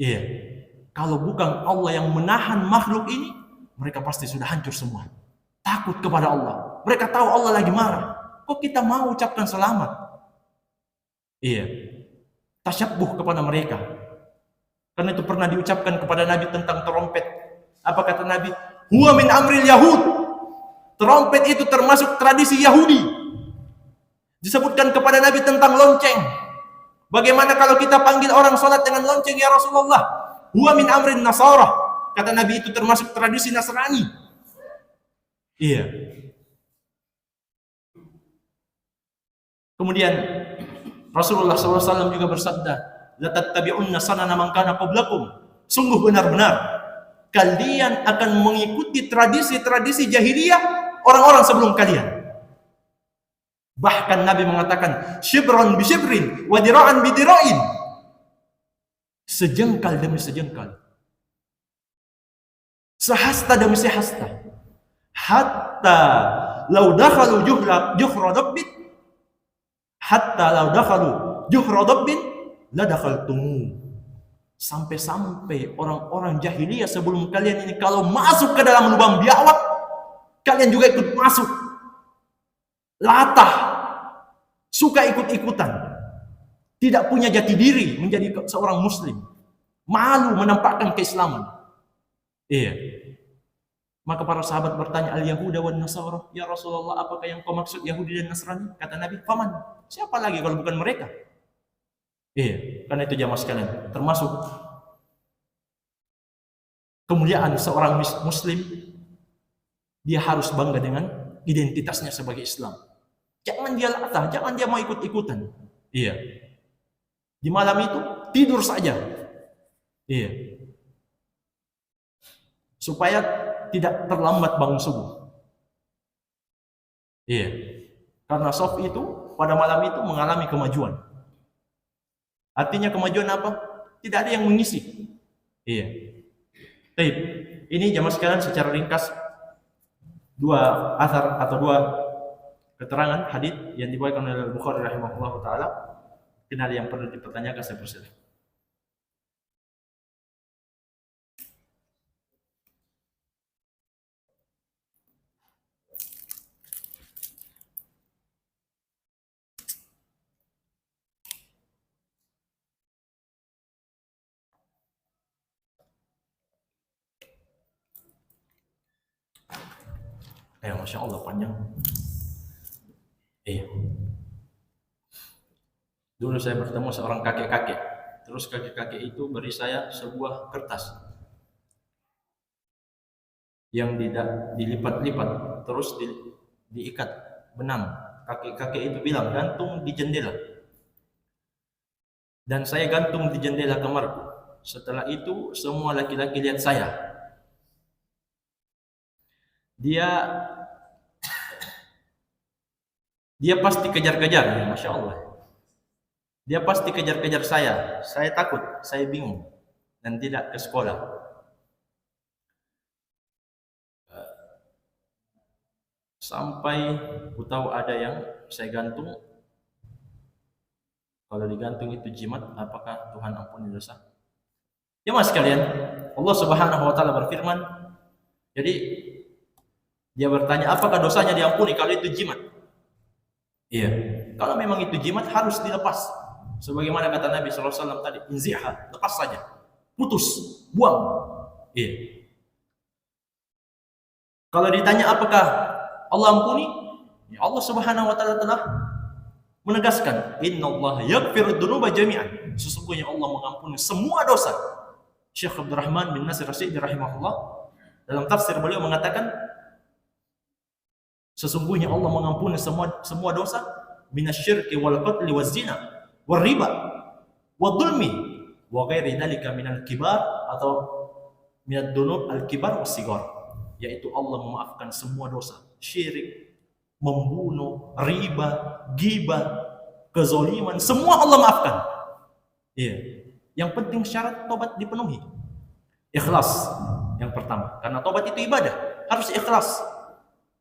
Iya. Kalau bukan Allah yang menahan makhluk ini, mereka pasti sudah hancur semua. Takut kepada Allah. Mereka tahu Allah lagi marah. Kok kita mau ucapkan selamat? Iya. Tasyabbuh kepada mereka. Karena itu pernah diucapkan kepada Nabi tentang trompet. Apa kata Nabi? Huwa min amril Yahud. Trompet itu termasuk tradisi Yahudi. Disebutkan kepada Nabi tentang lonceng. Bagaimana kalau kita panggil orang sholat dengan lonceng ya Rasulullah? Huwa min amrin Nasara. Kata Nabi itu termasuk tradisi Nasrani. Iya. Kemudian Rasulullah SAW juga bersabda, la tattabi'unna sanana man kana qablakum. Sungguh benar-benar kalian akan mengikuti tradisi-tradisi jahiliyah orang-orang sebelum kalian. Bahkan Nabi mengatakan, shibran bi shibrin wa dira'an bi dira'in. Sejengkal demi sejengkal. Sehasta demi sehasta. Hatta law dakhalu juhra dabbin, hatta law dakhalu juhra dabbin la dakhaltumu. Sampai-sampai orang-orang jahiliyah sebelum kalian ini kalau masuk ke dalam lubang biawak, kalian juga ikut masuk. Latah, suka ikut-ikutan, tidak punya jati diri menjadi seorang muslim, malu menampakkan keislaman. Iya. Maka para sahabat bertanya, al-Yahuda wan Nasara, ya Rasulullah, apakah yang kau maksud Yahudi dan Nasrani? Kata Nabi, faman? Siapa lagi kalau bukan mereka? Iya, karena itu jamaah sekalian, termasuk kemuliaan seorang muslim dia harus bangga dengan identitasnya sebagai Islam. Jangan dia latah, jangan dia mau ikut-ikutan. Iya. Di malam itu tidur saja. Iya. Supaya tidak terlambat bangun subuh. Iya. Karena Sof itu pada malam itu mengalami kemajuan. Artinya kemajuan apa? Tidak ada yang mengisi. Iya. Baik. Ini jamaah sekalian secara ringkas dua asar atau dua keterangan hadis yang dibawakan oleh Bukhari rahimahullah taala. Mungkin ada yang perlu dipertanyakan, saya persilakan. Masya Allah panjang. Iya. Dulu saya bertemu seorang kakek-kakek. Terus kakek-kakek itu beri saya sebuah kertas yang dilipat-lipat, terus diikat benang. Kakek-kakek itu bilang gantung di jendela. Dan saya gantung di jendela kamarku. Setelah itu semua laki-laki lihat saya. Dia pasti kejar-kejar, Masya Allah. Dia pasti kejar-kejar saya. Saya takut, saya bingung dan tidak ke sekolah. Sampai ku tahu ada yang saya gantung. Kalau digantung itu jimat, apakah Tuhan ampuni dosa? Ya mas kalian, Allah Subhanahu wa taala berfirman. Jadi dia bertanya, apakah dosanya diampuni kalau itu jimat? Iya. Kalau memang itu jimat harus dilepas. Sebagaimana kata Nabi SAW tadi, inziha, lepas saja, putus, buang. Iya. Kalau ditanya apakah Allah ampuni, ya Allah Subhanahu Wa Taala telah menegaskan, Innallaha yaghfiru dzunuba jami'an. Sesungguhnya Allah mengampuni semua dosa. Syekh Abdurrahman bin Nasir As-Sa'di rahimahullah dalam tafsir beliau mengatakan, sesungguhnya Allah mengampuni semua dosa, minasyirki wal qatli waz zina wal riba wal dhulmi wa ghairi dzalika minal kibar atau minad dunub al kibar was sigar, yaitu Allah memaafkan semua dosa, syirik, membunuh, riba, ghibah, kezaliman, semua Allah maafkan. Iya. Yang penting syarat tobat dipenuhi. Ikhlas yang pertama, karena tobat itu ibadah, harus ikhlas.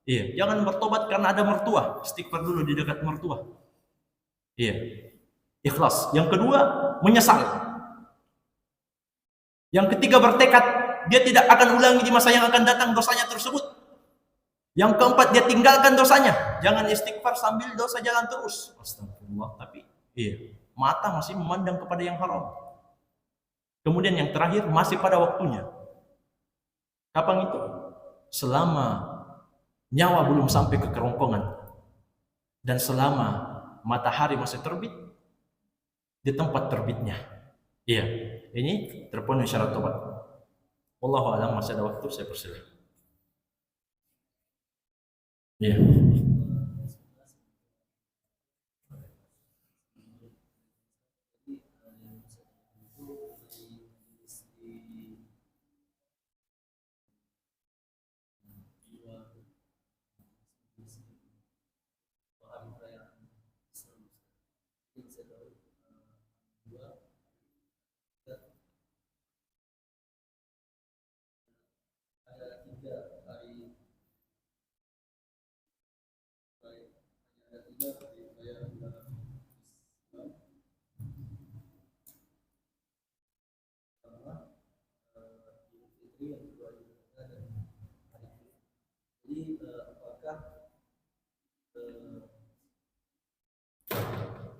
Iya, jangan bertobat karena ada mertua, istighfar dulu di dekat mertua. Iya. Ikhlas. Yang kedua, menyesal. Yang ketiga, bertekad dia tidak akan ulangi di masa yang akan datang dosanya tersebut. Yang keempat, dia tinggalkan dosanya. Jangan istighfar sambil dosa jalan terus. Astagfirullah, tapi iya, mata masih memandang kepada yang haram. Kemudian yang terakhir, masih pada waktunya. Kapan itu? Selama nyawa belum sampai ke kerongkongan dan selama matahari masih terbit di tempat terbitnya. Iya, ini terpenuhi syarat tobat. Wallahu a'lam, masih ada waktu, saya persilakan. Iya.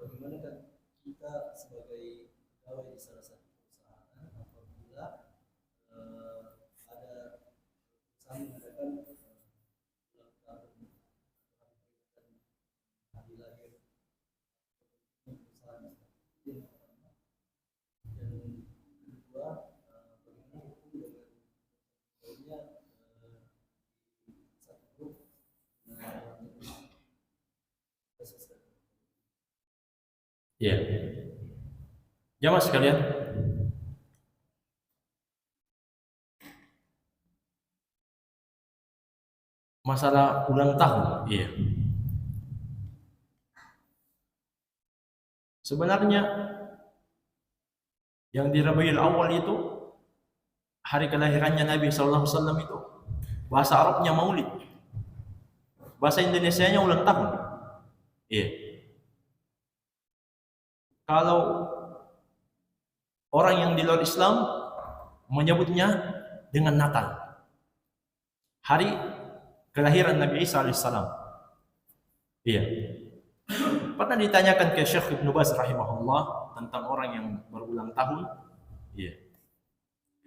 Bagaimana kan kita sebagai pegawai di salah satu perusahaan, apabila ada perusahaan mengadakan ulang tahun hari lahir perusahaan, yang pertama. Dan kedua, bagaimana hukum dengan satu Ya. Jamaah sekalian, masalah ulang tahun, iya. Sebenarnya yang di Rabiul Awal itu hari kelahirannya Nabi sallallahu alaihi wasallam itu bahasa Arabnya Maulid. Bahasa Indonesianya ulang tahun. Iya. Kalau orang yang di luar Islam menyebutnya dengan Natal. Hari kelahiran Nabi Isa alaihissalam. Iya. Pernah ditanyakan ke Syekh Ibnu Baz rahimahullah tentang orang yang berulang tahun. Iya.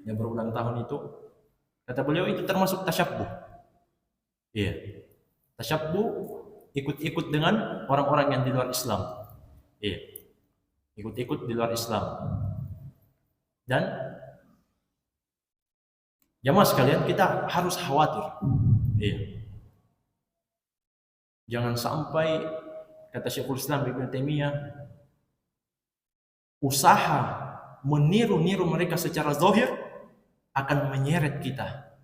Yang berulang tahun itu, kata beliau itu termasuk tasyabbuh. Iya. Tasyabbuh, ikut-ikut dengan orang-orang yang di luar Islam. Iya. Ikut-ikut di luar Islam. Dan jamaah sekalian, kita harus khawatir. Iya. Jangan sampai, kata Syekhul Islam Ibnu Taimiyah, usaha meniru-niru mereka secara zahir akan menyeret kita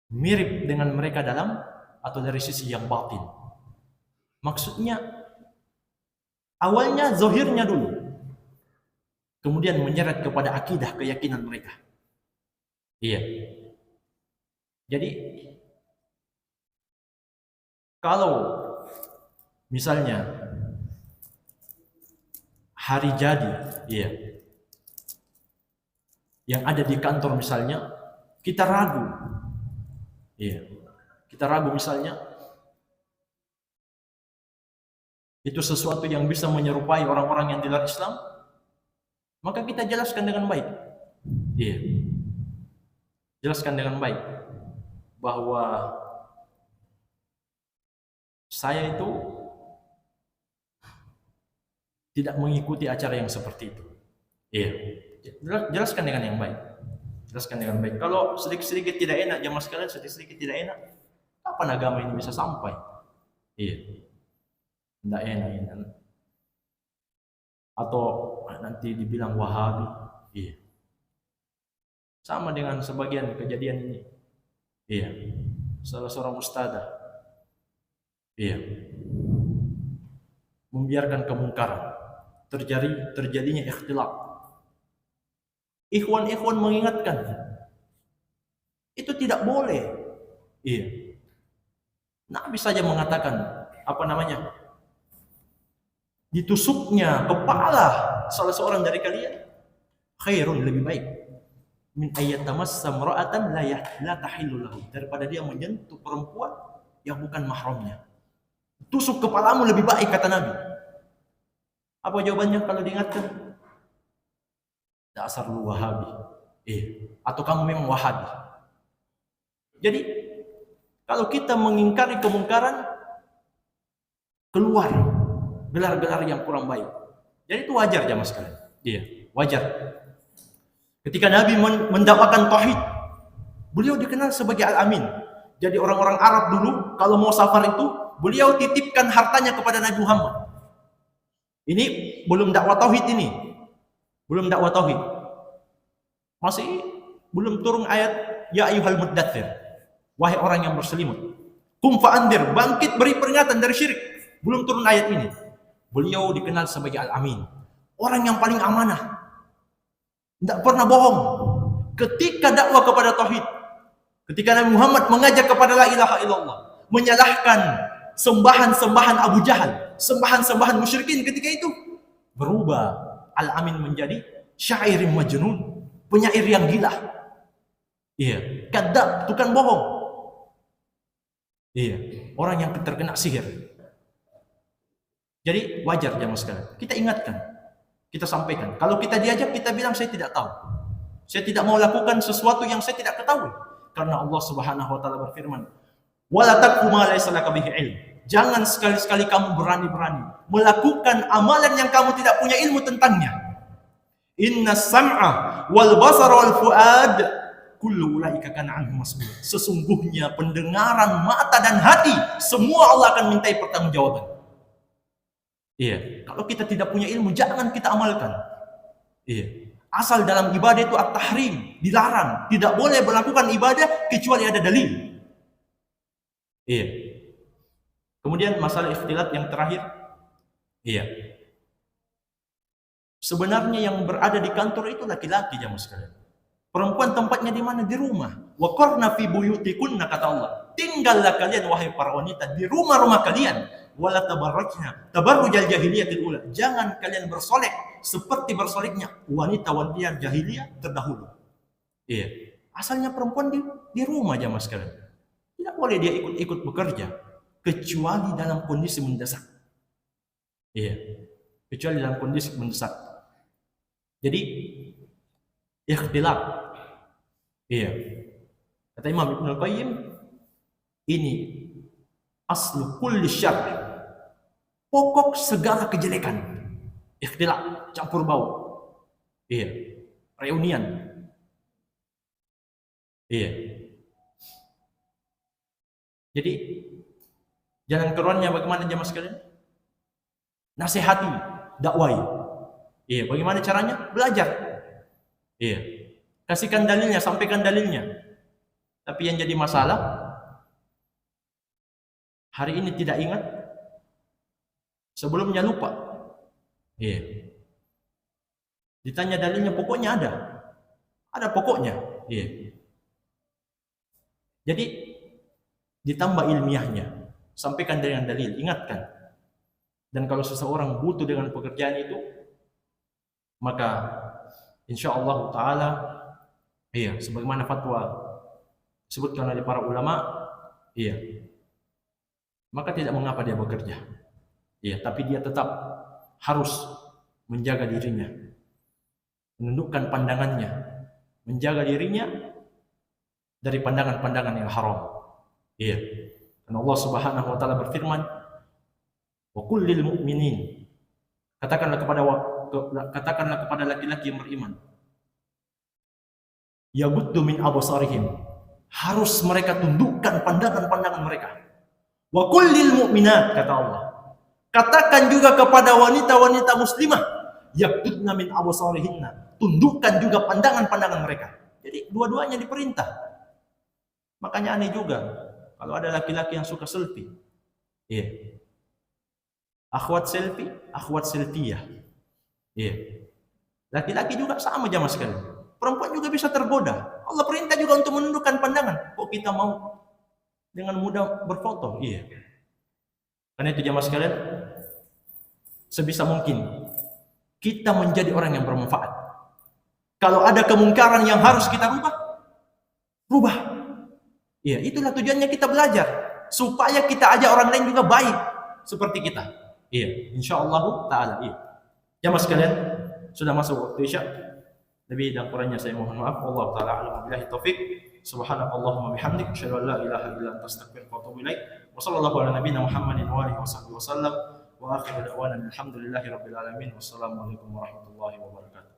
mirip dengan mereka dalam atau dari sisi yang batin. Maksudnya awalnya zahirnya dulu, kemudian menyeret kepada akidah, keyakinan mereka. Iya. Jadi kalau misalnya hari jadi, iya, yang ada di kantor misalnya, kita ragu, iya, kita ragu misalnya itu sesuatu yang bisa menyerupai orang-orang yang di luar Islam, maka kita jelaskan dengan baik, iya, jelaskan dengan baik bahwa saya itu tidak mengikuti acara yang seperti itu. Iya. Jelaskan dengan yang baik. Jelaskan dengan baik. Kalau sedikit-sedikit tidak enak, jamaah sekalian, sedikit-sedikit tidak enak, kapan agama ini bisa sampai? Iya. Tidak enak ini. Atau nanti dibilang Wahabi. Iya. Sama dengan sebagian kejadian ini. Iya. Salah seorang ustadzah. Iya. Membiarkan kemungkaran. Terjadinya ikhtilaf. Ikhwan-ikhwan mengingatkan, itu tidak boleh. Iya. Nabi saja mengatakan, ditusuknya kepala salah seorang dari kalian, khairun, lebih baik, min ayyatamassa imra'atan la tahillu lahu, daripada dia menyentuh perempuan yang bukan mahramnya. Tusuk kepalamu lebih baik, kata Nabi. Apa jawabannya kalau diingatkan? Dasar lu Wahabi. Atau kamu memang Wahabi. Jadi kalau kita mengingkari kemungkaran, keluar gelar-gelar yang kurang baik. Jadi itu wajar jamaah sekalian. Iya, wajar. Ketika Nabi mendakwakan tauhid, beliau dikenal sebagai Al-Amin. Jadi orang-orang Arab dulu kalau mau safar itu, beliau titipkan hartanya kepada Nabi Muhammad. Ini belum dakwah tauhid ini. Belum dakwah tauhid. Masih belum turun ayat ya ayyuhal muddatsir. Wahai orang yang berselimut. Qum fa'andir, bangkit beri peringatan dari syirik. Belum turun ayat ini. Beliau dikenal sebagai Al-Amin. Orang yang paling amanah. Tidak pernah bohong. Ketika dakwah kepada tauhid, ketika Nabi Muhammad mengajak kepada la ilaha illallah, menyalahkan sembahan-sembahan Abu Jahal, sembahan-sembahan musyrikin, ketika itu berubah Al-Amin menjadi syairin majnun, penyair yang gila. Iya, kadzab, tukang bohong. Iya, orang yang terkena sihir. Jadi wajar jamaah sekalian, kita ingatkan, kita sampaikan. Kalau kita diajak, kita bilang saya tidak tahu. Saya tidak mau lakukan sesuatu yang saya tidak ketahui. Karena Allah Subhanahu wa taala berfirman, "Wala taqfu ma laysa laka bihi ilm." Jangan sekali-sekali kamu berani-berani melakukan amalan yang kamu tidak punya ilmu tentangnya. Inna sam'a wal basara wal fuad kullu ulaika kana anhu mas'ul. Sesungguhnya pendengaran, mata dan hati, semua Allah akan mintai pertanggungjawaban. Iya, kalau kita tidak punya ilmu jangan kita amalkan. Iya. Asal dalam ibadah itu at-tahrim, dilarang, tidak boleh melakukan ibadah kecuali ada dalil. Iya. Kemudian masalah ikhtilat yang terakhir. Iya. Sebenarnya yang berada di kantor itu laki-laki jamaah sekalian. Perempuan tempatnya di mana? Di rumah. Wa qarna fi buyutikunna, kata Allah. Tinggallah kalian wahai para wanita di rumah-rumah kalian. Wala tabarrajna tabarrujal jahiliyatil ula. Jangan kalian bersolek seperti bersoleknya wanita-wanita jahiliyah terdahulu. Iya. Asalnya perempuan di rumah jamaah sekalian. Tidak boleh dia ikut-ikut bekerja kecuali dalam kondisi mendesak. Iya. Kecuali dalam kondisi mendesak. Jadi ikhtilaf. Iya. Kata Imam Ibnul Qayyim, ini aslu kulli syarr. Pokok segala kejelekan. Ikhtilaf, campur bau. Iya. Reunian. Iya. Jadi jalan keluarnya bagaimana jemaah sekalian? Nasihati, dakwai. Iya, bagaimana caranya? Belajar. Iya. Kasihkan dalilnya, sampaikan dalilnya. Tapi yang jadi masalah, hari ini tidak ingat, sebelumnya lupa. Iya. Ditanya dalilnya, pokoknya ada. Ada pokoknya. Iya. Jadi ditambah ilmiahnya, sampaikan dengan dalil, ingatkan. Dan kalau seseorang butuh dengan pekerjaan itu, maka insyaallah taala, iya, sebagaimana fatwa disebutkan oleh para ulama, iya, maka tidak mengapa dia bekerja, iya, tapi dia tetap harus menjaga dirinya, menundukkan pandangannya, menjaga dirinya dari pandangan-pandangan yang haram, iya. Karena Allah Subhanahu wa taala berfirman, wa kullil mu'minin, katakanlah kepada laki-laki yang beriman, yaguddu min absarihim, harus mereka tundukkan pandangan-pandangan mereka. Wa kullil mu'minat, kata Allah, katakan juga kepada wanita-wanita muslimah, yagudna min absarihinna, tundukkan juga pandangan-pandangan mereka. Jadi dua-duanya diperintah. Makanya aneh juga kalau ada laki-laki yang suka selfie. Iya. Akhwat selfie, akhwat selfiyah. Iya. Laki-laki juga sama jamaah sekalian. Perempuan juga bisa tergoda. Allah perintah juga untuk menundukkan pandangan. Kok kita mau dengan mudah berfoto? Iya. Karena itu jamaah sekalian, sebisa mungkin kita menjadi orang yang bermanfaat. Kalau ada kemungkaran yang harus kita rubah. Iya, itulah tujuannya kita belajar, supaya kita ajak orang lain juga baik seperti kita. Iya, insyaallah taala. Iya. Jamaah sekalian, sudah masuk waktu Isya. Lebih dan kurangnya saya mohon maaf. Allah taala alam, billahi taufik. Subhanakallahumma bihamdik, asyhadu an la ilaha illa anta, astaghfiruka wa atubu ilaik. Wa sallallahu ala nabiyyina Muhammadin wa alihi wa sallam. Wa akhiru da'wana alhamdulillahi rabbil alamin. Wassalamualaikum warahmatullahi wabarakatuh.